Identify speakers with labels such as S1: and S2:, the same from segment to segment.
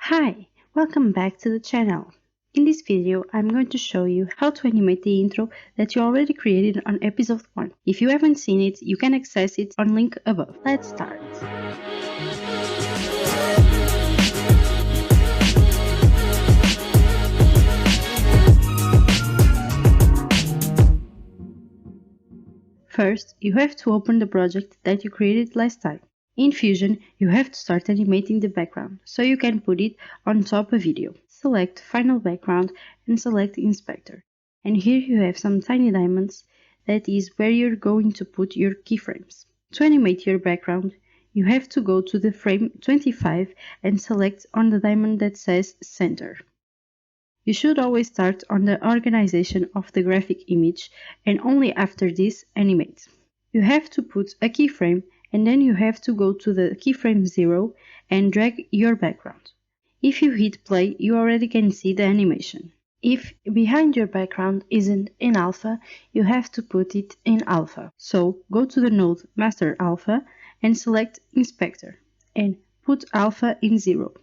S1: Hi, welcome back to the channel. In this video, I'm going to show you how to animate the intro that you already created on episode 1. If you haven't seen it, you can access it on link above. Let's start. First, you have to open the project that you created last time. In Fusion, you have to start animating the background, so you can put it on top of video. Select Final Background and select Inspector. And here you have some tiny diamonds, that is where you're going to put your keyframes. To animate your background, you have to go to the frame 25 and select on the diamond that says Center. You should always start on the organization of the graphic image and only after this animate. You have to put a keyframe and then you have to go to the keyframe 0 and drag your background. If you hit play, you already can see the animation. If behind your background isn't in alpha, you have to put it in alpha. So go to the node Master Alpha and select Inspector and put alpha in 0.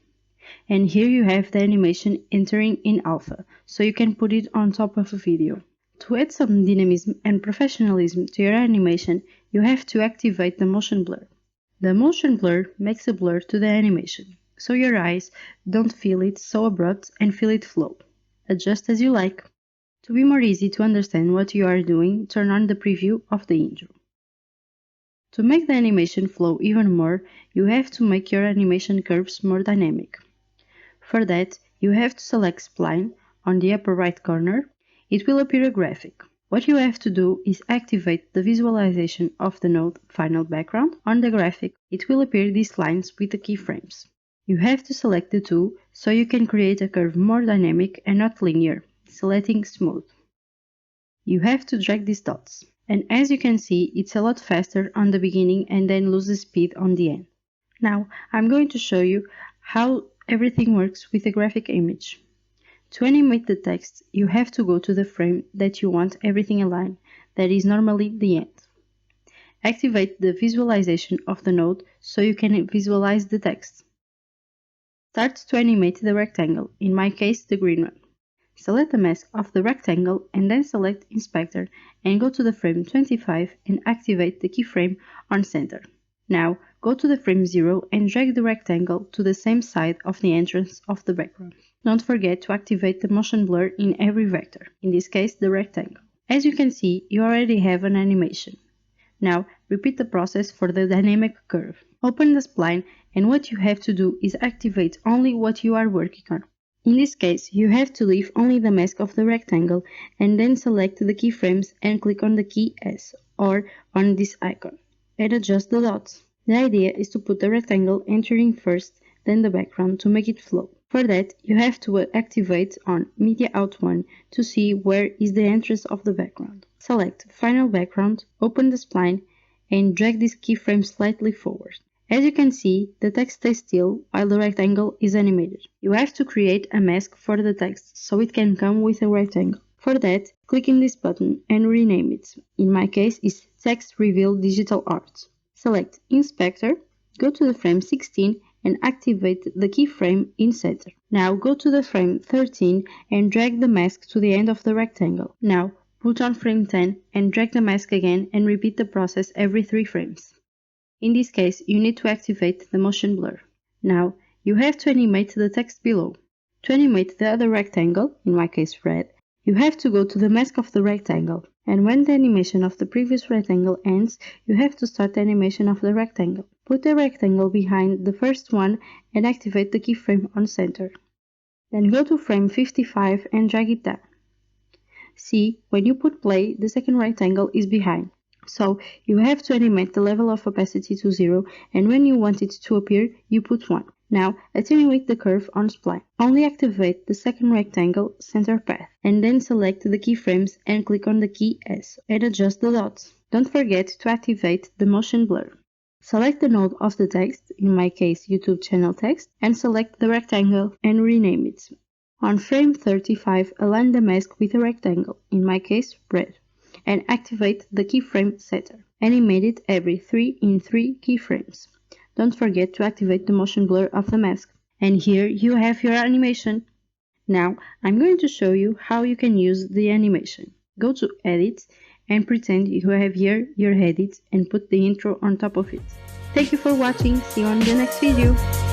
S1: And here you have the animation entering in alpha, so you can put it on top of a video. To add some dynamism and professionalism to your animation, you have to activate the motion blur. The motion blur makes a blur to the animation, so your eyes don't feel it so abrupt and feel it flow. Adjust as you like. To be more easy to understand what you are doing, turn on the preview of the intro. To make the animation flow even more, you have to make your animation curves more dynamic. For that, you have to select Spline on the upper right corner. It will appear a graphic. What you have to do is activate the visualization of the node Final Background. On the graphic, it will appear these lines with the keyframes. You have to select the two so you can create a curve more dynamic and not linear, selecting Smooth. You have to drag these dots, and as you can see, it's a lot faster on the beginning and then loses speed on the end. Now, I'm going to show you how everything works with a graphic image. To animate the text, you have to go to the frame that you want everything aligned, that is normally the end. Activate the visualization of the node so you can visualize the text. Start to animate the rectangle, in my case the green one. Select the mask of the rectangle and then select Inspector and go to the frame 25 and activate the keyframe on Center. Now, go to the frame 0 and drag the rectangle to the same side of the entrance of the background. Don't forget to activate the motion blur in every vector, in this case the rectangle. As you can see, you already have an animation. Now, repeat the process for the dynamic curve. Open the spline and what you have to do is activate only what you are working on. In this case, you have to leave only the mask of the rectangle and then select the keyframes and click on the key S or on this icon and adjust the dots. The idea is to put the rectangle entering first, then the background to make it flow. For that, you have to activate on Media Out 1 to see where is the entrance of the background. Select Final Background, open the spline, and drag this keyframe slightly forward. As you can see, the text stays still while the rectangle is animated. You have to create a mask for the text so it can come with a rectangle. For that, click in this button and rename it. In my case, it's Text Reveal Digital Art. Select Inspector, go to the frame 16 and activate the keyframe in Center. Now go to the frame 13 and drag the mask to the end of the rectangle. Now put on frame 10 and drag the mask again and repeat the process every 3 frames. In this case, you need to activate the motion blur. Now you have to animate the text below. To animate the other rectangle, in my case red, you have to go to the mask of the rectangle, and when the animation of the previous rectangle ends, you have to start the animation of the rectangle. Put the rectangle behind the first one and activate the keyframe on Center. Then go to frame 55 and drag it down. See, when you put play, the second rectangle is behind. So, you have to animate the level of opacity to 0, and when you want it to appear, you put 1. Now, attenuate the curve on spline. Only activate the second rectangle center path, and then select the keyframes and click on the key S, and adjust the dots. Don't forget to activate the motion blur. Select the node of the text, in my case YouTube channel text, and select the rectangle and rename it. On frame 35, align the mask with a rectangle, in my case red, and activate the keyframe setter. Animate it every 3 in 3 keyframes. Don't forget to activate the motion blur of the mask. And here you have your animation. Now I'm going to show you how you can use the animation. Go to Edit and pretend you have here your edit and put the intro on top of it. Thank you for watching, see you on the next video!